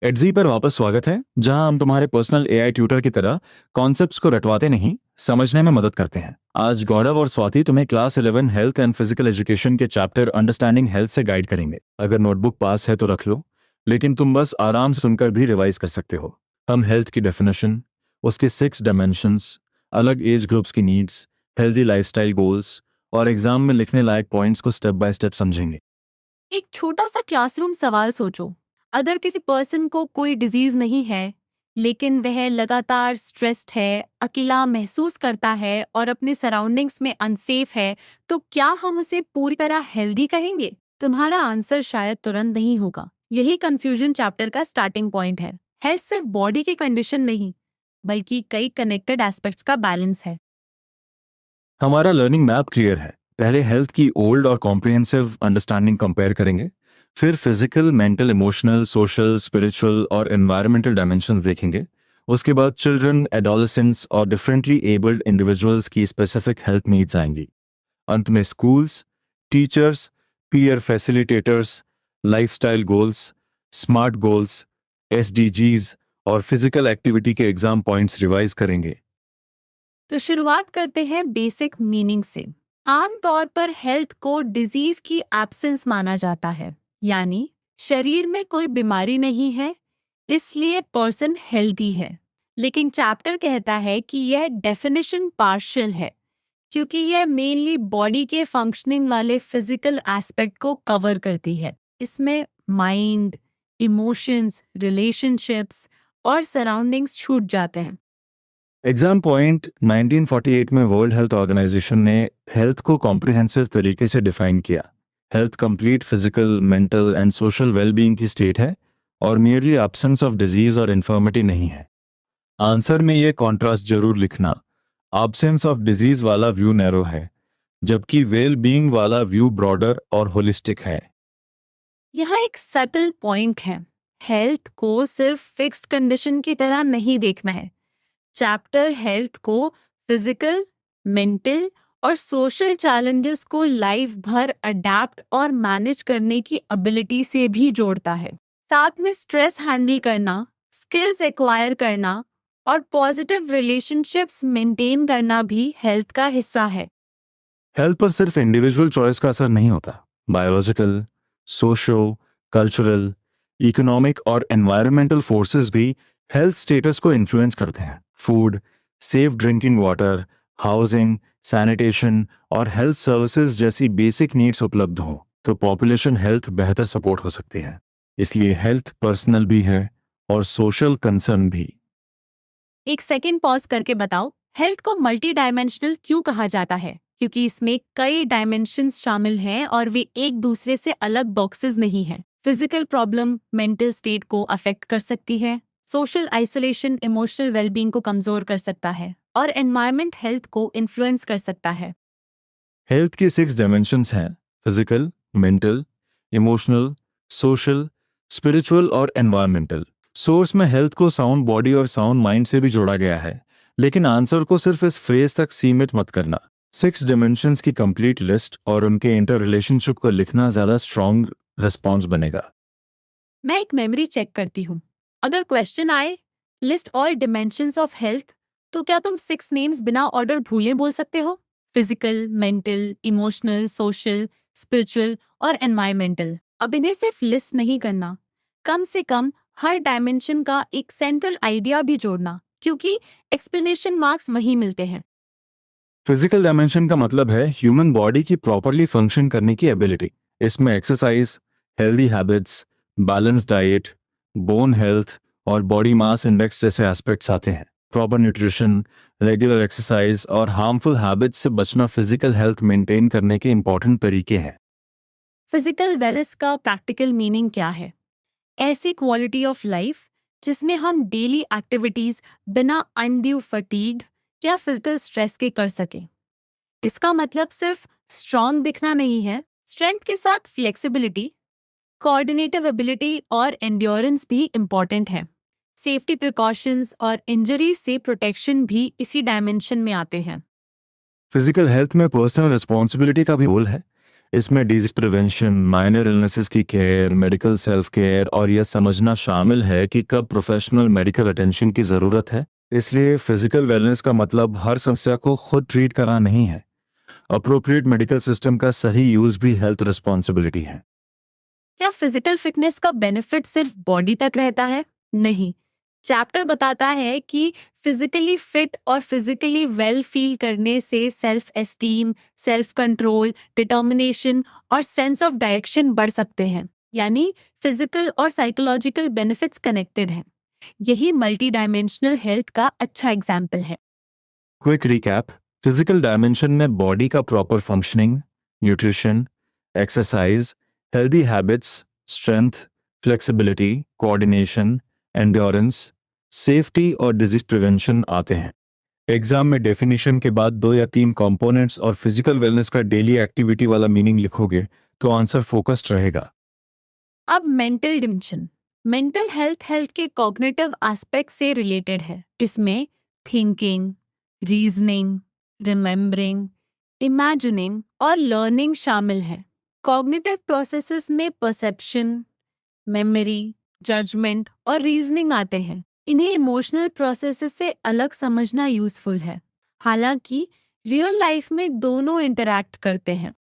एडजी पर वापस स्वागत है, जहां हम तुम्हारे पर्सनल एआई ट्यूटर की तरह कॉन्सेप्ट्स को रटवाते नहीं, समझने में मदद करते हैं। आज गौरव और स्वाति तुम्हें class 11 health and physical education के चैप्टर अंडरस्टैंडिंग हेल्थ से गाइड करेंगे। अगर नोटबुक पास है तो रख लो, लेकिन तुम बस आराम से सुनकर भी रिवाइज कर सकते हो। हम हेल्थ की डेफिनेशन, उसके 6 डायमेंशंस, अलग एज ग्रुप्स की नीड्स, हेल्दी लाइफस्टाइल गोल्स और एग्जाम में लिखने लायक पॉइंट्स को स्टेप बाय स्टेप समझेंगे। एक छोटा सा क्लासरूम सवाल सोचो। अगर किसी पर्सन को कोई डिजीज नहीं है, लेकिन वह लगातार स्ट्रेस्ड है, अकेला महसूस करता है और अपने सराउंडिंग्स में अनसेफ है, तो क्या हम उसे पूरी तरह हेल्दी कहेंगे? तुम्हारा आंसर शायद तुरंत नहीं होगा। यही कंफ्यूजन चैप्टर का स्टार्टिंग पॉइंट है। हेल्थ सिर्फ बॉडी की कंडीशन नहीं, बल्कि कई कनेक्टेड एस्पेक्ट्स का बैलेंस है। हमारा लर्निंग मैप क्लियर है। पहले हेल्थ की ओल्ड और कॉम्प्रिहेंसिव अंडरस्टैंडिंग कंपेयर करेंगे, फिर physical, mental, emotional, social, spiritual और एनवायरमेंटल डायमेंशंस देखेंगे। उसके बाद चिल्ड्रन, एडोलेसेंट्स और डिफरेंटली एबल्ड इंडिविजुअल्स की स्पेसिफिक हेल्थ नीड्स आएंगी। अंत में schools, teachers, peer facilitators, lifestyle goals, smart goals, SDGs और फिजिकल एक्टिविटी के एग्जाम पॉइंट्स रिवाइज करेंगे। तो शुरुआत करते हैं बेसिक मीनिंग से। आमतौर पर हेल्थ को डिजीज की एब्सेंस माना जाता है, यानी शरीर में कोई बीमारी नहीं है, इसलिए पर्सन हेल्दी है। लेकिन चैप्टर कहता है कि यह डेफिनेशन पार्शियल है, क्योंकि यह मेनली बॉडी के फंक्शनिंग वाले फिजिकल एस्पेक्ट को कवर करती है। इसमें माइंड, इमोशंस, रिलेशनशिप्स और सराउंडिंग्स छूट जाते हैं। एग्जाम पॉइंट 1948 में वर्ल्ड हेल्थ ऑर्गेनाइजेशन ने हेल्थ को कॉम्प्रिहेंसिव तरीके से डिफाइन किया। Health complete physical, mental and social wellbeing की स्टेट है और मियरली एब्सेंस ऑफ डिजीज और इन्फर्मिटी नहीं है। आंसर में ये कॉन्ट्रास्ट जरूर लिखना। एब्सेंस ऑफ डिजीज वाला व्यू नैरो है, जबकि वेल बीइंग वाला व्यू ब्रॉडर और होलिस्टिक है। यह एक सटल पॉइंट है। हेल्थ को सिर्फ फिक्स्ड कंडीशन की तरह नहीं देखना है। चैप्टर हेल्थ को फिजिकल, मेंटल और सोशल चैलेंजेस को लाइफ भर अडेप्ट और मैनेज करने की एबिलिटी से भी जोड़ता है। साथ में स्ट्रेस हैंडल करना, स्किल्स एक्वायर करना और पॉजिटिव रिलेशनशिप्स मेंटेन करना भी हेल्थ का हिस्सा है। हेल्थ पर सिर्फ इंडिविजुअल चॉइस का असर नहीं होता। बायोलॉजिकल, सोशो, कल्चरल, इकोनॉमिक और एनवायरमेंटल फोर्सेस भी हेल्थ स्टेटस को इन्फ्लुएंस करते हैं। Food, safe drinking water, housing, sanitation और हेल्थ सर्विसेज जैसी बेसिक नीड्स उपलब्ध हो तो पॉपुलेशन हेल्थ बेहतर सपोर्ट हो सकती है। इसलिए हेल्थ पर्सनल भी है और सोशल कंसर्न भी। एक सेकेंड पॉज करके बताओ, हेल्थ को मल्टी डायमेंशनल क्यों कहा जाता है? क्योंकि इसमें कई डायमेंशंस शामिल हैं और वे एक दूसरे से अलग बॉक्सेस नहीं हैं। फिजिकल प्रॉब्लम मेंटल स्टेट को अफेक्ट कर सकती है, सोशल आइसोलेशन इमोशनल वेलबींग को कमजोर कर सकता है और एनवायरनमेंट हेल्थ को इन्फ्लुएंस कर सकता है। हेल्थ के 6 डायमेंशंस हैं: physical, mental, emotional, social, spiritual और एनवायरमेंटल। सोर्स में हेल्थ को साउंड बॉडी और साउंड माइंड से भी जोड़ा गया है, लेकिन आंसर को सिर्फ इस फ्रेज तक सीमित मत करना। 6 डायमेंशंस की कंप्लीट लिस्ट और उनके इंटर रिलेशनशिप को लिखना ज़्यादा स्ट्रॉन्ग रिस्पॉन्स बनेगा। मैं एक मेमोरी चेक करती हूँ। अगर क्वेश्चन आए, list all dimensions of health, तो क्या तुम 6 नेम्स बिना ऑर्डर भूले बोल सकते हो? Physical, mental, emotional, social, spiritual और एनवायरमेंटल। अब इन्हें सिर्फ लिस्ट नहीं करना, कम से कम हर डायमेंशन का एक सेंट्रल आइडिया भी जोड़ना, क्योंकि एक्सप्लेनेशन मार्क्स वहीं मिलते हैं। फिजिकल डायमेंशन का मतलब है ह्यूमन बॉडी की प्रॉपरली फंक्शन करने की एबिलिटी। इसमें exercise, healthy habits, balance diet, bone health और बॉडी मास इंडेक्स जैसे एस्पेक्ट्स आते हैं। प्रॉपर न्यूट्रिशन, रेगुलर एक्सरसाइज और हार्मफुल हैबिट्स से बचना फिजिकल हेल्थ मेंटेन करने के इंपॉर्टेंट तरीके हैं। फिजिकल वेलनेस का प्रैक्टिकल मीनिंग क्या है? ऐसी क्वालिटी ऑफ लाइफ जिसमें हम डेली एक्टिविटीज बिना अनड्यू फटीग या फिजिकल स्ट्रेस के कर सकें। इसका मतलब सिर्फ स्ट्रॉन्ग दिखना नहीं है, स्ट्रेंथ के साथ फ्लेक्सिबिलिटी, कोऑर्डिनेटिव एबिलिटी और एंड्योरेंस भी इम्पॉर्टेंट है। सेफ्टी प्रिकॉशंस और इंजरी से प्रोटेक्शन भी इसी डायमेंशन में आते हैं। फिजिकल हेल्थ में पर्सनल रिस्पॉन्सिबिलिटी का भी रोल है। इसमें डिजीज प्रिवेंशन, माइनर इलनेसेस की केयर, मेडिकल सेल्फ केयर और यह समझना शामिल है कि कब प्रोफेशनल मेडिकल अटेंशन की ज़रूरत है। इसलिए फिजिकल वेलनेस का मतलब हर समस्या को खुद ट्रीट करना नहीं है। अप्रोप्रिएट मेडिकल सिस्टम का सही यूज भी हेल्थ रिस्पॉन्सिबिलिटी है। क्या फिजिकल फिटनेस का बेनिफिट सिर्फ बॉडी तक रहता है? नहीं। चैप्टर बताता है कि फिजिकली फिट और फिजिकली वेल फील करने से self esteem, self control, determination और सेंस ऑफ डायरेक्शन बढ़ सकते हैं। यानी फिजिकल और साइकोलॉजिकल बेनिफिट्स कनेक्टेड हैं। यही मल्टी डायमेंशनल हेल्थ का अच्छा एग्जाम्पल है। Quick recap. फिजिकल डायमेंशन में बॉडी का proper functioning, nutrition, exercise, healthy habits, strength, flexibility, coordination, endurance, safety और डिजीज प्रिवेंशन आते हैं। एग्जाम में डेफिनेशन के बाद 2 या 3 कंपोनेंट्स और फिजिकल वेलनेस का डेली एक्टिविटी वाला मीनिंग लिखोगे तो आंसर फोकस्ड रहेगा। अब mental dimension. Mental health health के कॉग्निटिव एस्पेक्ट से रिलेटेड है। इसमें थिंकिंग, रीजनिंग, रिमेम्बरिंग, इमेजिनिंग और लर्निंग शामिल है। कॉग्निटिव प्रोसेसेस में परसेप्शन, मेमोरी, जजमेंट और रीजनिंग आते हैं। इन्हें इमोशनल प्रोसेसेस से अलग समझना यूजफुल है। हालांकि रियल लाइफ में दोनों इंटरैक्ट करते हैं।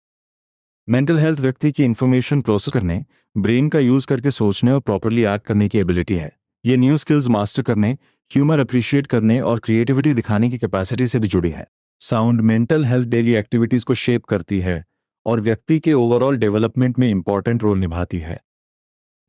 मेंटल हेल्थ व्यक्ति की इंफॉर्मेशन प्रोसेस करने, ब्रेन का यूज करके सोचने और प्रॉपरली एक्ट करने की एबिलिटी है। ये न्यू स्किल्स मास्टर करने, ह्यूमर अप्रिशिएट करने और क्रिएटिविटी दिखाने की कैपेसिटी से भी जुड़ी है। Sound mental health daily activities को शेप करती है और व्यक्ति के ओवरऑल डेवलपमेंट में इंपॉर्टेंट रोल निभाती है।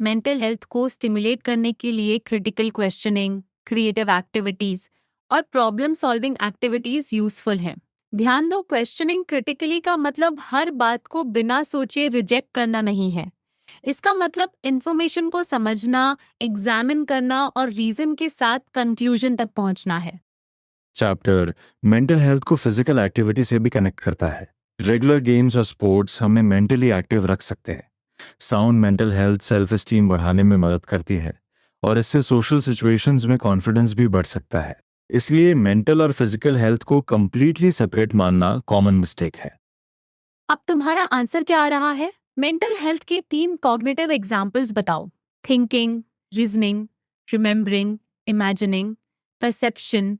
मेंटल हेल्थ को स्टिमुलेट करने के लिए क्रिटिकल क्वेश्चनिंग, क्रिएटिव एक्टिविटीज और प्रॉब्लम सॉल्विंग एक्टिविटीज यूजफुल हैं। ध्यान दो, क्वेश्चनिंग क्रिटिकली का मतलब हर बात को बिना सोचे रिजेक्ट करना नहीं है। इसका मतलब इंफॉर्मेशन को समझना, एग्जामिन करना और रीजन के साथ कंक्लूजन तक पहुंचना है। चैप्टर मेंटल हेल्थ को फिजिकल एक्टिविटी से भी कनेक्ट करता है। रेगुलर गेम्स और स्पोर्ट्स हमें मेंटली एक्टिव रख सकते हैं। Sound mental health self esteem बढ़ाने में मदद करती है और इससे सोशल सिचुएशंस में कॉन्फिडेंस भी बढ़ सकता है। इसलिए मेंटल और फिजिकल हेल्थ को कंप्लीटली सेपरेट मानना कॉमन मिस्टेक है। अब तुम्हारा आंसर क्या आ रहा है? मेंटल हेल्थ के 3 कॉग्निटिव एग्जाम्पल्स बताओ। Thinking, reasoning, remembering, imagining, perception,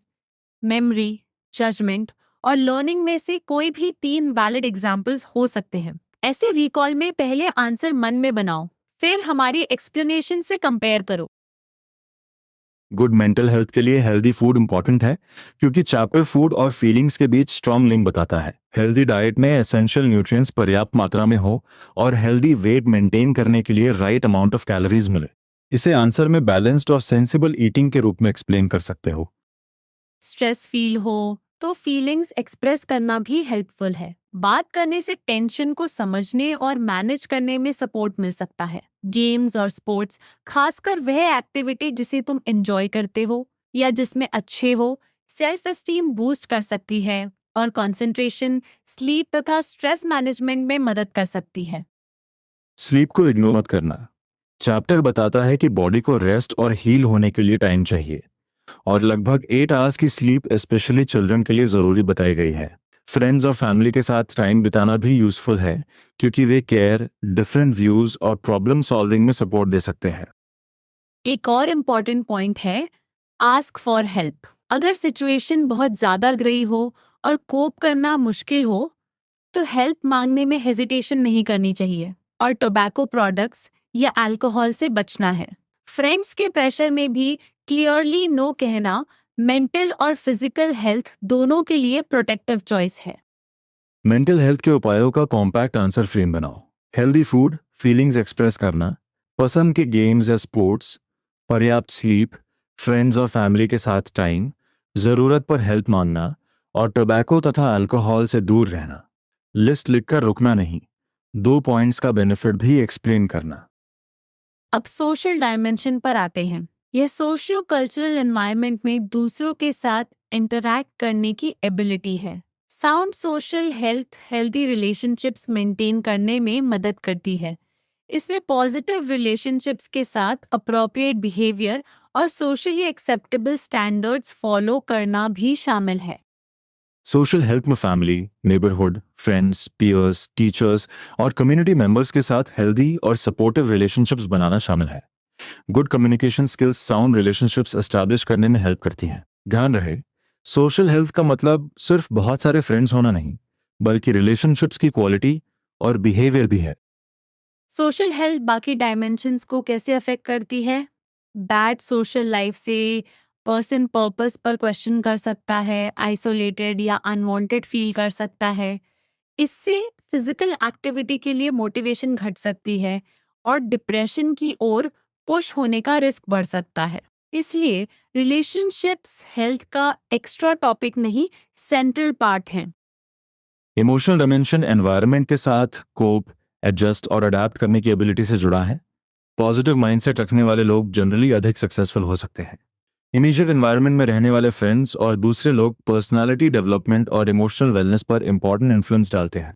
memory, judgement और लर्निंग में से कोई भी 3 वैलिड एग्जाम्पल्स हो सकते हैं। ऐसे रिकॉल में पहले आंसर मन में बनाओ, फिर हमारी एक्सप्लेनेशन से कंपेयर करो। गुड मेंटल हेल्थ के लिए हेल्दी फूड इंपॉर्टेंट है क्योंकि चैप्टर फूड और फीलिंग्स के बीच स्ट्रॉन्ग लिंक बताता है। हेल्दी डाइट में एसेंशियल न्यूट्रिएंट्स पर्याप्त मात्रा में हो और हेल्दी वेट मेंटेन करने के लिए राइट अमाउंट ऑफ कैलोरीज मिले। इसे आंसर में बैलेंस्ड और सेंसिबल ईटिंग के रूप में एक्सप्लेन कर सकते हो। स्ट्रेस फील हो तो फीलिंग्स एक्सप्रेस करना भी हेल्पफुल है। बात करने से टेंशन को समझने और मैनेज करने में सपोर्ट मिल सकता है। गेम्स और स्पोर्ट्स, खासकर वह एक्टिविटी जिसे तुम एंजॉय करते हो या जिसमें अच्छे हो, सेल्फ एस्टीम बूस्ट कर सकती है और कंसंट्रेशन, स्लीप तथा स्ट्रेस मैनेजमेंट में मदद कर सकती है। स्लीप को इग्नोर मत करना। चैप्टर बताता है कि बॉडी को रेस्ट और हील होने के लिए टाइम चाहिए और लगभग 8 आवर्स की स्लीप स्पेशली चिल्ड्रन के लिए ज़रूरी बताई गई है। फ्रेंड्स और फैमिली के साथ टाइम बिताना भी यूज़फुल है क्योंकि वे केयर, डिफरेंट व्यूज़ और प्रॉब्लम सॉल्विंग में सपोर्ट दे सकते हैं। एक और इम्पॉर्टेंट पॉइंट है, आस्क फॉर हेल्प। अगर सिचुएशन बहुत ज्यादा गई हो और कोप करना मुश्किल हो तो हेल्प मांगने में हेजिटेशन नहीं करनी चाहिए और टोबैको प्रोडक्ट्स या अल्कोहल से बचना है। फ्रेंड्स के प्रेशर में भी क्लियरली नो कहना मेंटल और फिजिकल हेल्थ दोनों के लिए प्रोटेक्टिव चॉइस है। मेंटल हेल्थ के उपायों का कॉम्पैक्ट आंसर फ्रेम बनाओ। हेल्दी फूड, फीलिंग्स एक्सप्रेस करना, पसंद के गेम्स या स्पोर्ट्स, पर्याप्त स्लीप, फ्रेंड्स और फैमिली के साथ टाइम, ज़रूरत पर हेल्प मांगना और टोबैको तथा अल्कोहल से दूर रहना। लिस्ट लिखकर रुकना नहीं, 2 पॉइंट्स का बेनिफिट भी एक्सप्लेन करना। अब सोशल डायमेंशन पर आते हैं। यह सोशियो कल्चरल एनवायरनमेंट में दूसरों के साथ इंटरैक्ट करने की एबिलिटी है। Sound social health healthy relationships maintain करने में मदद करती है। इसमें पॉजिटिव रिलेशनशिप्स के साथ अप्रोप्रिएट बिहेवियर और सोशली एक्सेप्टेबल स्टैंडर्ड्स फॉलो करना भी शामिल है। सोशल हेल्थ में family, neighbourhood, friends, peers, teachers और कम्युनिटी मेंबर्स के साथ हेल्दी और सपोर्टिव रिलेशनशिप्स बनाना शामिल है। Good communication skills sound relationships establish करने में हेल्प करती हैं। ध्यान रहे, सोशल हेल्थ का मतलब सिर्फ बहुत सारे फ्रेंड्स होना नहीं, बल्कि रिलेशनशिप्स की क्वालिटी और बिहेवियर भी है। सोशल हेल्थ बाकी डायमेंशंस को कैसे अफेक्ट करती है? बैड सोशल लाइफ से पर्सन पर्पस पर क्वेश्चन कर सकता है, आइसोलेटेड या अनवांटेड फील कर सकता है। इससे फिजिकल एक्टिविटी के लिए मोटिवेशन घट सकती है और डिप्रेशन की ओर पुश होने का रिस्क बढ़ सकता है। इसलिए रिलेशनशिप्स हेल्थ का एक्स्ट्रा टॉपिक नहीं, सेंट्रल पार्ट है। इमोशनल डायमेंशन एनवायरनमेंट के साथ कोप, एडजस्ट और अडेप्ट करने की एबिलिटी से जुड़ा है। पॉजिटिव माइंडसेट रखने वाले लोग जनरली अधिक सक्सेसफुल हो सकते हैं। इमीडिएट एनवायरनमेंट में रहने वाले फ्रेंड्स और दूसरे लोग पर्सनालिटी डेवलपमेंट और इमोशनल वेलनेस पर इंपॉर्टेंट इन्फ्लुएंस डालते हैं।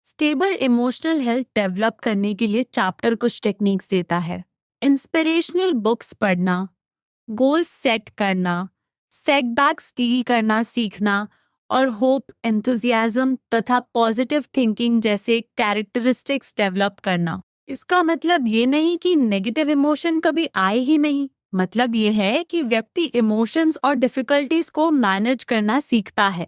स्टेबल इमोशनल हेल्थ डेवलप करने के लिए चैप्टर कुछ टेक्निक्स देता है। इंस्पिरेशनल बुक्स पढ़ना, गोल्स सेट करना, सेटबैक्स डील करना सीखना और होप, एंथुजियाज्म तथा पॉजिटिव थिंकिंग जैसे कैरेक्टरिस्टिक्स डेवलप करना। इसका मतलब ये नहीं कि नेगेटिव इमोशन कभी आए ही नहीं। मतलब ये है कि व्यक्ति इमोशंस और डिफिकल्टीज को मैनेज करना सीखता है।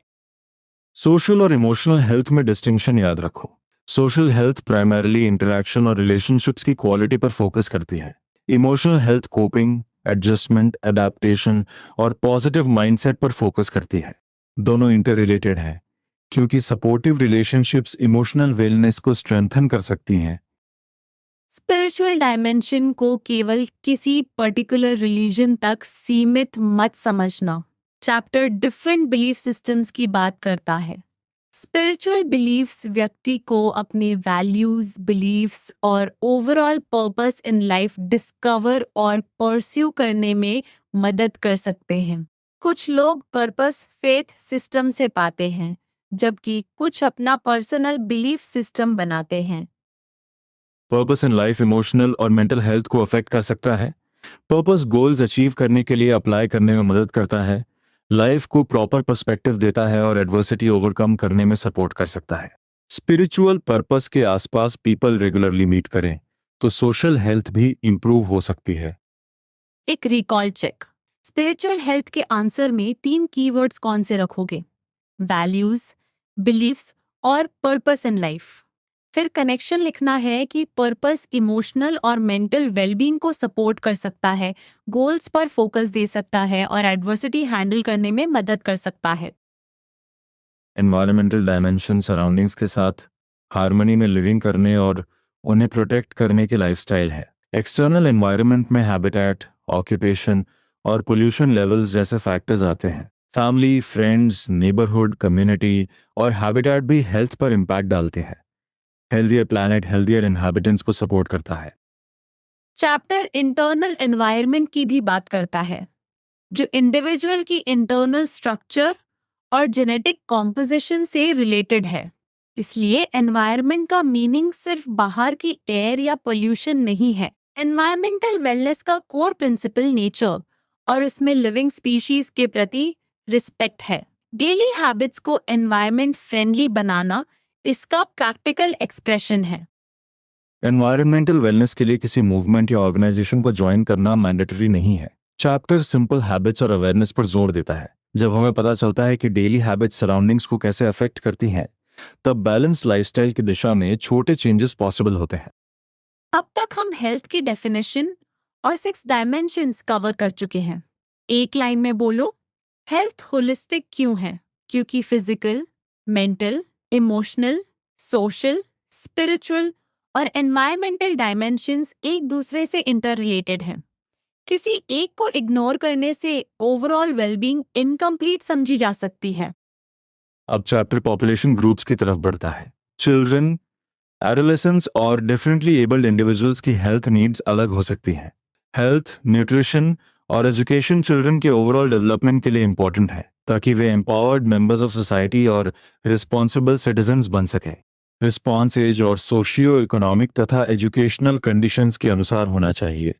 सोशल और इमोशनल हेल्थ में डिस्टिंक्शन याद रखो। सोशल हेल्थ प्राइमरीली इंटरैक्शन और रिलेशनशिप्स की क्वालिटी पर फोकस करती है। Emotional health coping, adjustment, adaptation और पॉजिटिव माइंडसेट पर फोकस करती है। दोनों इंटर रिलेटेड हैं, क्योंकि सपोर्टिव रिलेशनशिप्स इमोशनल वेलनेस को स्ट्रेंथन कर सकती हैं। स्पिरिचुअल डायमेंशन को केवल किसी पर्टिकुलर रिलीजन तक सीमित मत समझना। चैप्टर डिफरेंट बिलीफ सिस्टम्स की बात करता है। स्पिरिचुअल बिलीफ्स व्यक्ति को अपने वैल्यूज, बिलीफ्स और overall purpose in life discover और परस्यू करने में मदद कर सकते हैं। कुछ लोग पर्पस फेथ सिस्टम से पाते हैं, जबकि कुछ अपना पर्सनल बिलीफ सिस्टम बनाते हैं। पर्पस इन लाइफ इमोशनल और मेंटल हेल्थ को अफेक्ट कर सकता है। पर्पस गोल्स अचीव करने के लिए अप्लाई करने में मदद करता है, लाइफ को प्रॉपर पर्सपेक्टिव देता है और एडवर्सिटी ओवरकम करने में सपोर्ट कर सकता है। स्पिरिचुअल पर्पस के आसपास पीपल रेगुलरली मीट करें तो सोशल हेल्थ भी इंप्रूव हो सकती है। एक रिकॉल चेक। स्पिरिचुअल हेल्थ के आंसर में 3 कीवर्ड्स कौन से रखोगे? वैल्यूज, बिलीफ्स और पर्पस इन लाइफ। फिर कनेक्शन लिखना है कि पर्पस इमोशनल और मेंटल वेलबींग को सपोर्ट कर सकता है, गोल्स पर फोकस दे सकता है और एडवर्सिटी हैंडल करने में मदद कर सकता है। एनवायरमेंटल डायमेंशन सराउंडिंग्स के साथ हार्मनी में लिविंग करने और उन्हें प्रोटेक्ट करने के लाइफस्टाइल है। एक्सटर्नल एनवायरनमेंट में हैबिटेट, ऑक्यूपेशन और पोल्यूशन लेवल्स जैसे फैक्टर्स आते हैं। फैमिली, फ्रेंड्स, नेबरहुड, कम्युनिटी और हैबिटेट भी हेल्थ पर इम्पैक्ट डालते हैं। हेल्दियर प्लैनेट हेल्दियर इनहैबिटेंट्स को सपोर्ट करता है। चैप्टर इंटरनल एनवायरनमेंट की भी बात करता है, जो इंडिविजुअल की इंटरनल स्ट्रक्चर और जेनेटिक कॉम्पोजिशन से रिलेटेड है। इसलिए एनवायरनमेंट का मीनिंग सिर्फ बाहर की एयर या पोल्यूशन नहीं है। एनवायरमेंटल वेलनेस का कोर प्रिंसिपल नेचर और उसमें लिविंग स्पीशीज के प्रति रिस्पेक्ट है। डेली हैबिट्स को एनवायरनमेंट फ्रेंडली बनाना इसका प्रैक्टिकल एक्सप्रेशन है। एनवायरमेंटल वेलनेस के लिए किसी मूवमेंट या ऑर्गेनाइजेशन को ज्वाइन करना मैंडेटरी नहीं है। चैप्टर सिंपल हैबिट्स और अवेयरनेस पर जोर देता है। जब हमें पता चलता है कि डेली हैबिट्स सराउंडिंग्स को कैसे अफेक्ट करती हैं, तब बैलेंस लाइफस्टाइल की दिशा में छोटे चेंजेस पॉसिबल होते हैं। अब तक हम हेल्थ की डेफिनेशन और 6 डायमेंशंस कवर कर चुके हैं। एक लाइन में बोलो, हेल्थ होलिस्टिक क्यों है? क्योंकि physical, mental, emotional, social, spiritual और एनवायरमेंटल डायमेंशंस एक दूसरे से इंटर रिलेटेड हैं। किसी एक को इग्नोर करने से ओवरऑल वेलबींग इनकम्प्लीट समझी जा सकती है। अब चैप्टर पॉपुलेशन ग्रुप्स की तरफ बढ़ता है। चिल्ड्रन, एडोलेसेंट्स और डिफरेंटली एबल्ड इंडिविजुअल्स की हेल्थ नीड्स अलग हो सकती हैं। हेल्थ, न्यूट्रिशन और एजुकेशन चिल्ड्रन के ओवरऑल डेवलपमेंट के लिए इंपॉर्टेंट है, ताकि वे एम्पावर्ड मेंबर्स ऑफ सोसाइटी और रिस्पॉन्सिबल सिटीजन्स बन सकें। रिस्पॉन्स एज और सोशियो इकोनॉमिक तथा एजुकेशनल कंडीशंस के अनुसार होना चाहिए।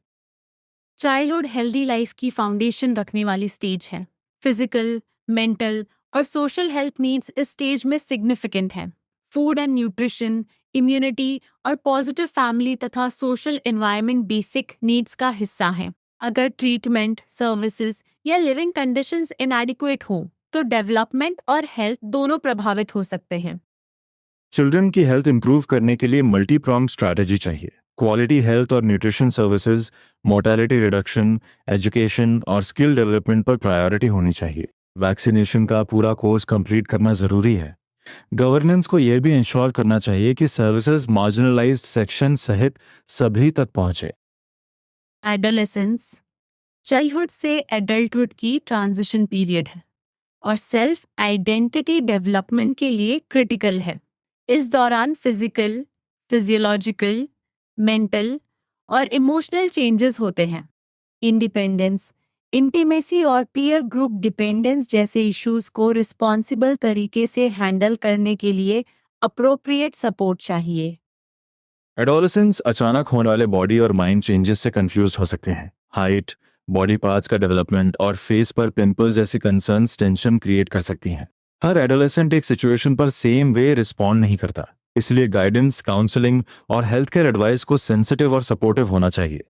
चाइल्डहुड हेल्दी लाइफ की फाउंडेशन रखने वाली स्टेज है। फिजिकल, मेंटल और सोशल हेल्थ नीड्स इस स्टेज में सिग्निफिकेंट हैं। फूड एंड न्यूट्रिशन, इम्यूनिटी और पॉजिटिव फैमिली तथा सोशल एनवायरनमेंट बेसिक नीड्स का हिस्सा हैं। अगर ट्रीटमेंट, सर्विसेज या लिविंग कंडीशंस इनएडिक्वेट हो तो डेवलपमेंट और हेल्थ दोनों प्रभावित हो सकते हैं। चिल्ड्रन की हेल्थ इंप्रूव करने के लिए मल्टी प्रॉन्ग स्ट्रैटेजी चाहिए। क्वालिटी हेल्थ और nutrition services, mortality reduction, education और स्किल डेवलपमेंट पर प्रायोरिटी होनी चाहिए। वैक्सीनेशन का पूरा कोर्स कंप्लीट करना जरूरी है। गवर्नेंस को यह भी इंश्योर करना चाहिए कि सर्विसेज मार्जिनलाइज्ड सेक्शन सहित सभी तक पहुंचे। एडोलेसेंस चाइल्डहुड से एडल्टहुड की ट्रांजिशन पीरियड है और सेल्फ आइडेंटिटी डेवलपमेंट के लिए क्रिटिकल है। इस दौरान फिजिकल, फिजियोलॉजिकल, मेंटल और इमोशनल चेंजेस होते हैं। इंडिपेंडेंस, इंटीमेसी और पीयर ग्रुप डिपेंडेंस जैसे इश्यूज को रिस्पॉन्सिबल तरीके से हैंडल करने के लिए अप्रोप्रिएट सपोर्ट चाहिए। एडोलेसेंस अचानक होने वाले बॉडी और माइंड चेंजेस से कंफ्यूज हो सकते हैं। हाइट, बॉडी पार्ट्स का डेवलपमेंट और फेस पर पिंपल्स जैसी कंसर्न्स टेंशन क्रिएट कर सकती हैं। हर एडोलेसेंट एक सिचुएशन पर सेम वे रिस्पॉन्ड नहीं करता, इसलिए गाइडेंस, काउंसलिंग और हेल्थ केयर एडवाइस को सेंसिटिव और सपोर्टिव होना चाहिए।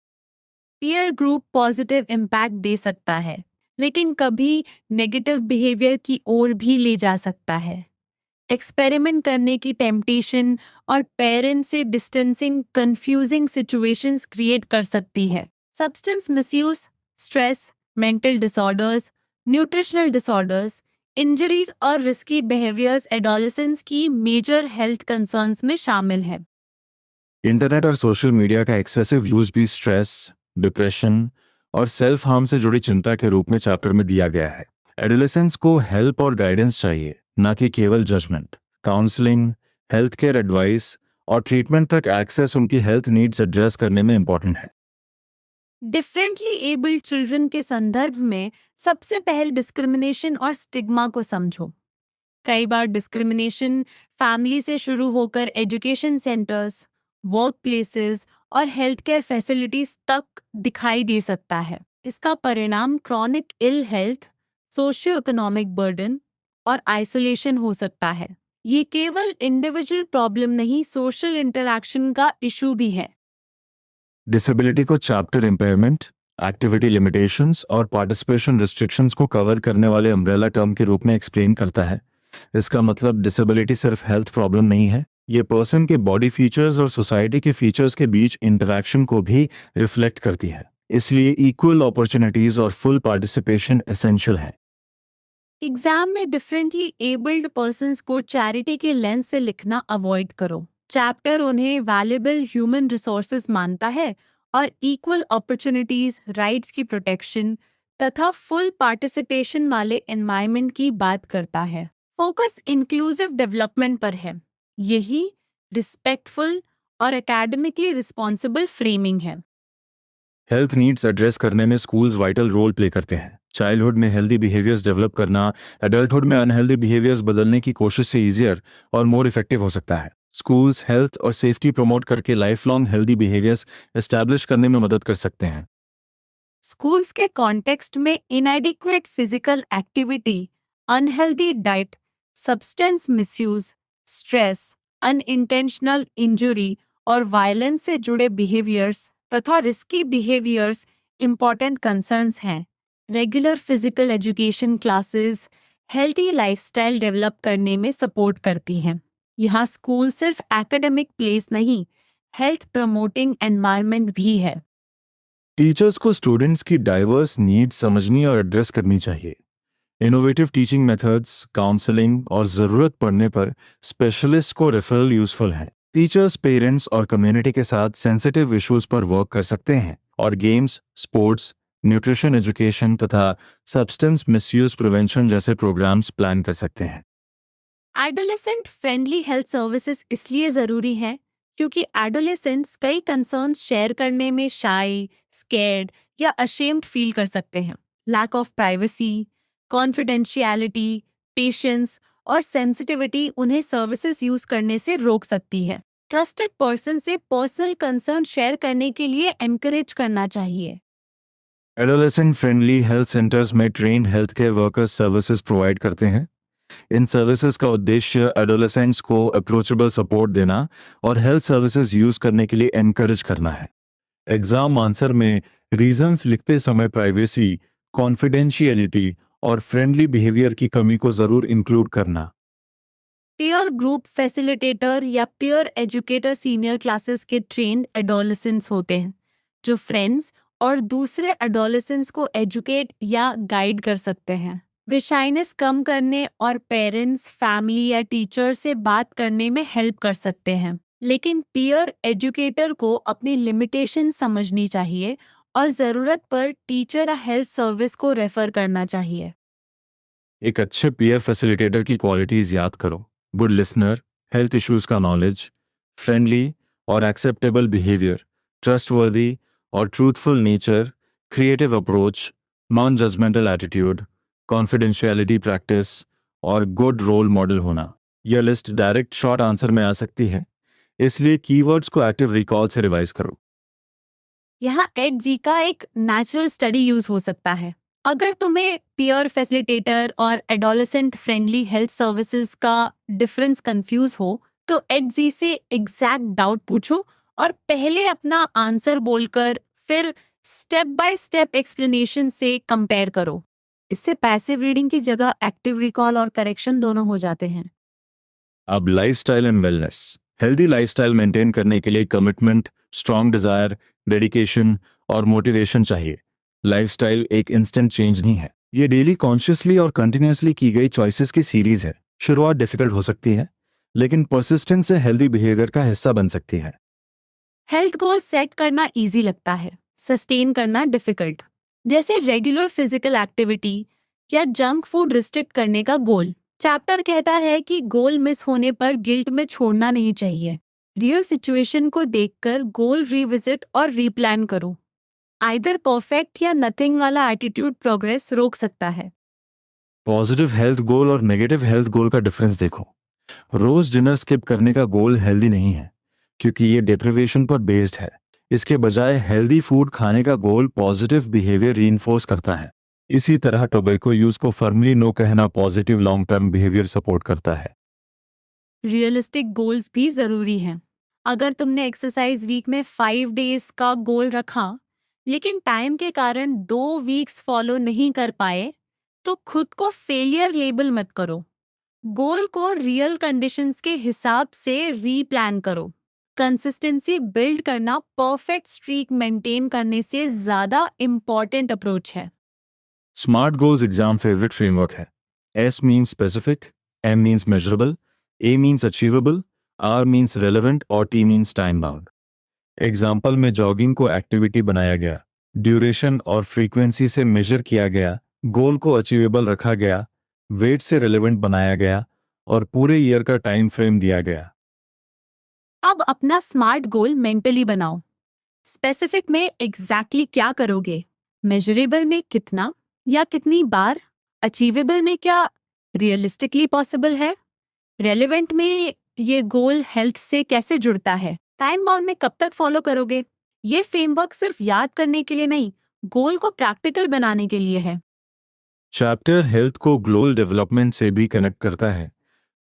पीयर ग्रुप पॉजिटिव इम्पैक्ट दे सकता है, लेकिन कभी नेगेटिव बिहेवियर की ओर भी ले जा सकता है। एक्सपेरिमेंट करने की टेम्पटेशन और पेरेंट्स से डिस्टेंसिंग कंफ्यूजिंग सिचुएशंस क्रिएट कर सकती है। Substance misuse, stress, mental disorders, nutritional disorders, injuries और रिस्की बिहेवियर्स एडोलेसेंस की मेजर हेल्थ कंसर्न्स में शामिल है। इंटरनेट और सोशल मीडिया का एक्सेसिव यूज भी स्ट्रेस, डिप्रेशन और सेल्फ हार्म से जुड़ी चिंता के रूप में चैप्टर में दिया गया है। एडोलेसेंस को हेल्प और गाइडेंस चाहिए, न कि केवल judgement. Counselling, health care advice और ट्रीटमेंट तक एक्सेस उनकी हेल्थ नीड्स एड्रेस करने में इंपॉर्टेंट है। डिफरेंटली एबल्ड चिल्ड्रन के संदर्भ में सबसे पहले डिस्क्रिमिनेशन और स्टिग्मा को समझो। कई बार डिस्क्रिमिनेशन फैमिली से शुरू होकर एजुकेशन सेंटर्स, वर्क प्लेसेस और हेल्थ केयर फैसिलिटीज तक दिखाई दे सकता है। इसका परिणाम chronic ill health, socio economic burden और आइसोलेशन हो सकता है। ये केवल इंडिविजुअल प्रॉब्लम नहीं, सोशल इंटरैक्शन का इशू भी है। डिसेबिलिटी को चैप्टर इम्पेयरमेंट, एक्टिविटी लिमिटेशंस और पार्टिसिपेशन रिस्ट्रिक्शंस को कवर करने वाले अम्ब्रेला टर्म के रूप में एक्सप्लेन करता है। इसका मतलब डिसेबिलिटी सिर्फ हेल्थ प्रॉब्लम नहीं है, ये पर्सन के बॉडी फीचर्स और सोसाइटी के फीचर्स के बीच इंटरैक्शन को भी रिफ्लेक्ट करती है। इसलिए इक्वल अपॉर्चुनिटीज और फुल पार्टिसिपेशन एसेंशियल है। एग्जाम में डिफरेंटली एबल्ड पर्सन्स को चैरिटी के लेंस से लिखना अवॉइड करो। चैप्टर उन्हें वैल्यूएबल ह्यूमन रिसोर्सेज मानता है और इक्वल अपॉर्चुनिटीज, राइट्स की प्रोटेक्शन तथा फुल पार्टिसिपेशन वाले एनवायरनमेंट की बात करता है। फोकस इंक्लूसिव डेवलपमेंट पर है। यही रिस्पेक्टफुल और एकेडमिकली रिस्पॉन्सिबल फ्रेमिंग है। हेल्थ नीड्स एड्रेस करने में स्कूल्स वाइटल रोल प्ले करते हैं। चाइल्डहुड में हेल्दी बिहेवियर्स डेवलप करना एडल्टहुड में अनहेल्दी बिहेवियर्स बदलने की कोशिश से ईजियर और मोर इफेक्टिव हो सकता है। स्कूल्स हेल्थ और सेफ्टी प्रमोट करके life long healthy behaviours establish करने में मदद कर सकते हैं। स्कूल्स के कॉन्टेक्स्ट में इनएडिक्वेट physical activity, unhealthy diet, substance misuse, stress, unintentional injury और वायलेंस से जुड़े बिहेवियर्स तथा रिस्की बिहेवियर्स इंपॉर्टेंट कंसर्न्स हैं। Regular physical education classes healthy lifestyle develop करने में सपोर्ट करती हैं। यहाँ स्कूल सिर्फ एकेडमिक प्लेस नहीं, हेल्थ प्रमोटिंग एनवायरनमेंट भी है। टीचर्स को स्टूडेंट्स की डाइवर्स नीड्स समझनी और एड्रेस करनी चाहिए। इनोवेटिव टीचिंग मेथड्स, काउंसलिंग और ज़रूरत पड़ने पर स्पेशलिस्ट को रेफरल यूजफुल है। टीचर्स, पेरेंट्स और कम्युनिटी के साथ सेंसिटिव इश्यूज पर वर्क कर सकते हैं और गेम्स, स्पोर्ट्स, न्यूट्रिशन एजुकेशन तथा सब्सटेंस मिसयूज प्रिवेंशन जैसे प्रोग्राम्स प्लान कर सकते हैं। एडोलेसेंट फ्रेंडली हेल्थ सर्विसेज इसलिए ज़रूरी है क्योंकि एडोलेसेंट्स कई कंसर्न्स शेयर करने में शाय, स्कैर्ड या अशेम्ड फील कर सकते हैं। Lack of privacy, confidentiality, patience और सेंसिटिविटी उन्हें सर्विसेज यूज करने से रोक सकती है। ट्रस्टेड पर्सन से पर्सनल कंसर्न शेयर करने के लिए एनकरेज करना चाहिए। एडोलेसेंट फ्रेंडली हेल्थ सेंटर्स में trained health care workers services provide करते हैं। इन सर्विसेज का उद्देश्य एडोलेसेंट्स को अप्रोचेबल सपोर्ट देना और हेल्थ सर्विसेज यूज करने के लिए एनकरेज करना है। एग्जाम आंसर में रीजंस लिखते समय प्राइवेसी, कॉन्फिडेंशियलिटी और फ्रेंडली बिहेवियर की कमी को जरूर इंक्लूड करना। पीयर ग्रुप फैसिलिटेटर या पीयर एजुकेटर सीनियर क्लासेस के ट्रेन्ड एडोलेसेंट्स होते हैं जो फ्रेंड्स और दूसरे एडोलेसेंट्स को एजुकेट या गाइड कर सकते हैं। वे शाइनेस कम करने और पेरेंट्स, फैमिली या टीचर से बात करने में हेल्प कर सकते हैं। लेकिन पीयर एजुकेटर को अपनी लिमिटेशन समझनी चाहिए और ज़रूरत पर टीचर या हेल्थ सर्विस को रेफर करना चाहिए। एक अच्छे पीयर फैसिलिटेटर की क्वालिटीज याद करो। गुड लिसनर, हेल्थ इश्यूज का नॉलेज, फ्रेंडली और एक्सेप्टेबल बिहेवियर, ट्रस्टवर्दी और truthful nature, creative approach, non judgemental attitude, confidentiality practice और गुड रोल मॉडल होना। यह लिस्ट डायरेक्ट शॉर्ट आंसर में आ सकती है, इसलिए कीवर्ड्स को एक्टिव रिकॉल से रिवाइज करो। यहाँ एडजी का एक नेचुरल स्टडी यूज हो सकता है। अगर तुम्हें पीयर फैसिलिटेटर और एडोलेसेंट फ्रेंडली हेल्थ सर्विसेज का डिफरेंस कंफ्यूज हो तो एडजी से एग्जैक्ट डाउट पूछो और पहले अपना आंसर बोलकर फिर स्टेप बाय स्टेप एक्सप्लेनेशन से कंपेयर करो। इससे पैसिव रीडिंग की जगह एक्टिव रिकॉल और करेक्शन दोनों हो जाते हैं। अब lifestyle and wellness. Healthy lifestyle maintain करने के लिए कमिटमेंट, स्ट्रॉन्ग डिजायर, डेडिकेशन और मोटिवेशन चाहिए। लाइफस्टाइल एक इंस्टेंट चेंज नहीं है, ये डेली कॉन्शियसली और कंटिन्यूसली की गई चॉइसेस की सीरीज है। शुरुआत डिफिकल्ट हो सकती है, लेकिन परसिस्टेंस से हेल्दी बिहेवियर का हिस्सा बन सकती है। हेल्थ गोल सेट करना इजी लगता है, सस्टेन करना डिफिकल्ट। जैसे रेगुलर फिजिकल एक्टिविटी या जंक फूड रिस्ट्रिक्ट करने का गोल। चैप्टर कहता है कि गोल मिस होने पर गिल्ट में छोड़ना नहीं चाहिए। रियल सिचुएशन को देखकर गोल रिविजिट और रीप्लान करो। आइदर परफेक्ट या नथिंग वाला एटीट्यूड प्रोग्रेस रोक सकता है। पॉजिटिव हेल्थ गोल और नेगेटिव हेल्थ गोल का डिफरेंस देखो। रोज डिनर स्किप करने का गोल हेल्दी नहीं है, क्योंकि ये डिप्रिवेशन पर बेस्ड है। इसके बजाय हेल्दी फूड खाने का गोल पॉजिटिव बिहेवियर रीइंफोर्स करता है। इसी तरह टोबैको यूज को फर्मली नो कहना positive long term behaviour support करता है। रियलिस्टिक गोल्स भी जरूरी हैं। अगर तुमने एक्सरसाइज वीक में 5 डेज का गोल रखा लेकिन टाइम के कारण 2 वीक्स फॉलो नहीं कर पाए तो खुद को फेलियर लेबल मत करो। गोल को रियल कंडीशंस के हिसाब से रीप्लान करो। कंसिस्टेंसी बिल्ड करना परफेक्ट स्ट्रीक मेंटेन करने से ज्यादा इम्पोर्टेंट अप्रोच है। Smart goals exam favourite framework है। S means specific, M means measurable, A means achievable, R means relevant और T means time bound. Example में जॉगिंग को एक्टिविटी बनाया गया, ड्यूरेशन और फ्रीक्वेंसी से मेजर किया गया, गोल को अचीवेबल रखा गया, वेट से रेलेवेंट बनाया गया और पूरे ईयर का टाइम फ्रेम दिया गया। अब अपना स्मार्ट गोल मेंटली बनाओ। स्पेसिफिक में एग्जैक्टली क्या करोगे, मेजरेबल में कितना या कितनी बार, अचीवेबल में क्या रियलिस्टिकली पॉसिबल है, रेलेवेंट में ये गोल हेल्थ से कैसे जुड़ता है, टाइम बाउंड में कब तक फॉलो करोगे। ये फ्रेमवर्क सिर्फ याद करने के लिए नहीं, गोल को प्रैक्टिकल बनाने के लिए है। चैप्टर हेल्थ को ग्लोबल डेवलपमेंट से भी कनेक्ट करता है।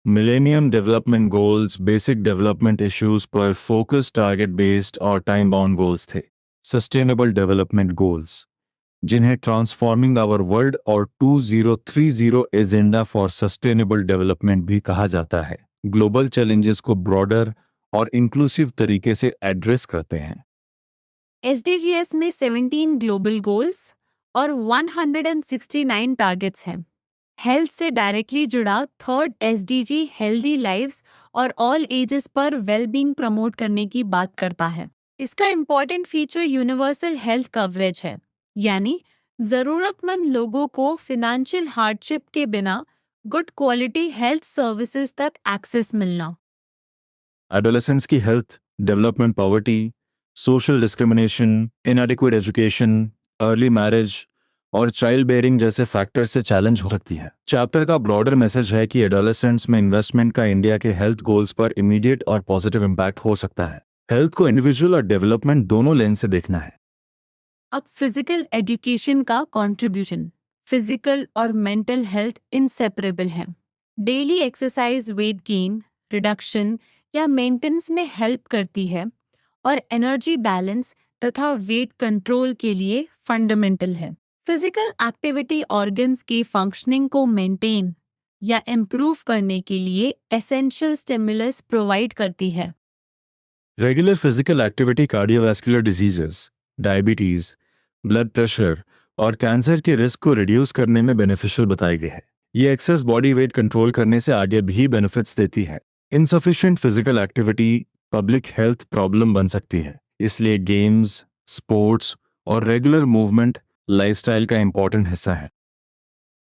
Millennium development goals basic development issues पर फोकस, टारगेट बेस्ड और टाइम बाउंड गोल्स थे। सस्टेनेबल डेवलपमेंट गोल्स, जिन्हें ट्रांसफॉर्मिंग आवर वर्ल्ड और 2030 एजेंडा फॉर सस्टेनेबल डेवलपमेंट भी कहा जाता है, ग्लोबल चैलेंजेस को ब्रॉडर और इंक्लूसिव तरीके से एड्रेस करते हैं। एसडीजीएस में 17 ग्लोबल गोल्स और 169 टारगेट्स हैं। हेल्थ से डायरेक्टली जुड़ा थर्ड एसडीजी हेल्दी लाइव्स और ऑल एजेस पर वेलबींग प्रमोट करने की बात करता है। इसका important feature universal health coverage है, यानी जरूरतमंद लोगों को फिनेंशियल हार्डशिप के बिना गुड क्वालिटी हेल्थ सर्विसेज तक एक्सेस मिलना। एडोलेसेंट्स की health, development, poverty, social discrimination, इनएडिक्वेट education, early marriage और चाइल्ड बेयरिंग जैसे फैक्टर्स से चैलेंज हो सकती है। चैप्टर का ब्रॉडर मैसेज है कि एडोलेसेंट्स में इन्वेस्टमेंट का इंडिया के हेल्थ गोल्स पर इमीडिएट और पॉजिटिव इम्पैक्ट हो सकता है। हेल्थ को इंडिविजुअल और डेवलपमेंट दोनों लेंस से देखना है। अब फिजिकल एजुकेशन का कंट्रीब्यूशन। फिजिकल और मेंटल हेल्थ इंसेपरेबल हैं। Daily exercise weight gain, reduction या मेंटेनेंस में हेल्प करती है और एनर्जी बैलेंस तथा वेट कंट्रोल के लिए फंडामेंटल है। फिजिकल एक्टिविटी ऑर्गन्स की फंक्शनिंग को मेंटेन या इम्प्रूव करने के लिए एसेंशियल स्टिमुलस प्रोवाइड करती है। Regular physical activity cardiovascular diseases, diabetes, blood pressure और कैंसर के रिस्क को रिड्यूस करने में बेनिफिशियल बताई गई है। ये एक्सेस बॉडी वेट कंट्रोल करने से आगे भी बेनिफिट्स देती है। Insufficient physical activity public health problem बन सकती है, इसलिए गेम्स, स्पोर्ट्स और रेगुलर मूवमेंट लाइफस्टाइल का इंपॉर्टेंट हिस्सा है।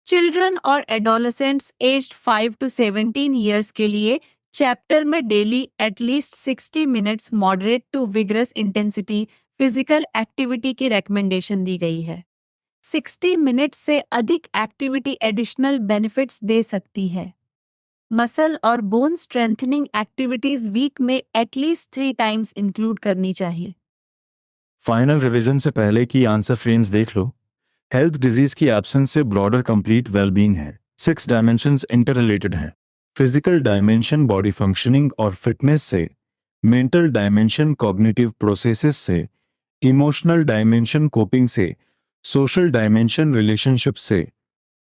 चिल्ड्रन और एडोलेसेंट्स एज्ड 5 to 17 ईयर्स के लिए चैप्टर में daily at least 60 minutes moderate to vigorous intensity physical activity की रिकमेंडेशन दी गई है। 60 मिनट्स से अधिक एक्टिविटी एडिशनल बेनिफिट्स दे सकती है। मसल और बोन स्ट्रेंथनिंग एक्टिविटीज वीक में एटलीस्ट 3 टाइम्स इंक्लूड करनी चाहिए। फाइनल रिवीजन से पहले की आंसर फ्रेम्स देख लो। हेल्थ डिजीज की एब्सेंस से ब्रॉडर कंप्लीट वेलबींग है। 6 डायमेंशंस इंटर रिलेटेड हैं। फिजिकल डायमेंशन बॉडी फंक्शनिंग और फिटनेस से, मेंटल डायमेंशन कॉग्निटिव प्रोसेसेस से, इमोशनल डायमेंशन कोपिंग से, सोशल डायमेंशन रिलेशनशिप से,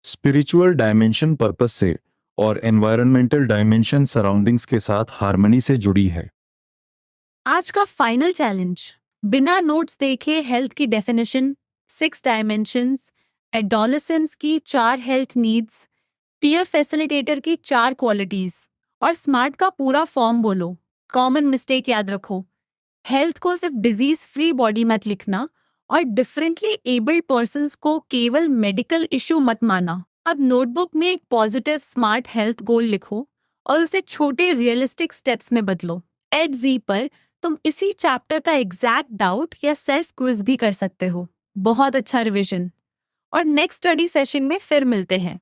स्पिरिचुअल डायमेंशन पर्पस से और एनवायरमेंटल डायमेंशन सराउंडिंग्स के साथ हार्मनी से जुड़ी है। आज का फाइनल चैलेंज, बिना नोट्स देखे हेल्थ की डेफिनेशन, 6 डायमेंशंस, एडोलेसेंस की 4 हेल्थ नीड्स, पीयर फैसिलिटेटर की 4 क्वालिटीज और स्मार्ट का पूरा फॉर्म बोलो। कॉमन मिस्टेक याद रखो, हेल्थ को सिर्फ डिजीज फ्री बॉडी मत लिखना और डिफरेंटली एबल्ड पर्संस को केवल मेडिकल इशू मत माना। अब नोटबुक में एक पॉजिटिव स्मार्ट हेल्थ गोल लिखो और उसे छोटे रियलिस्टिक स्टेप्स में बदलो। एट जी पर तुम इसी चैप्टर का एग्जैक्ट डाउट या सेल्फ क्विज भी कर सकते हो। बहुत अच्छा रिवीजन, और नेक्स्ट स्टडी सेशन में फिर मिलते हैं।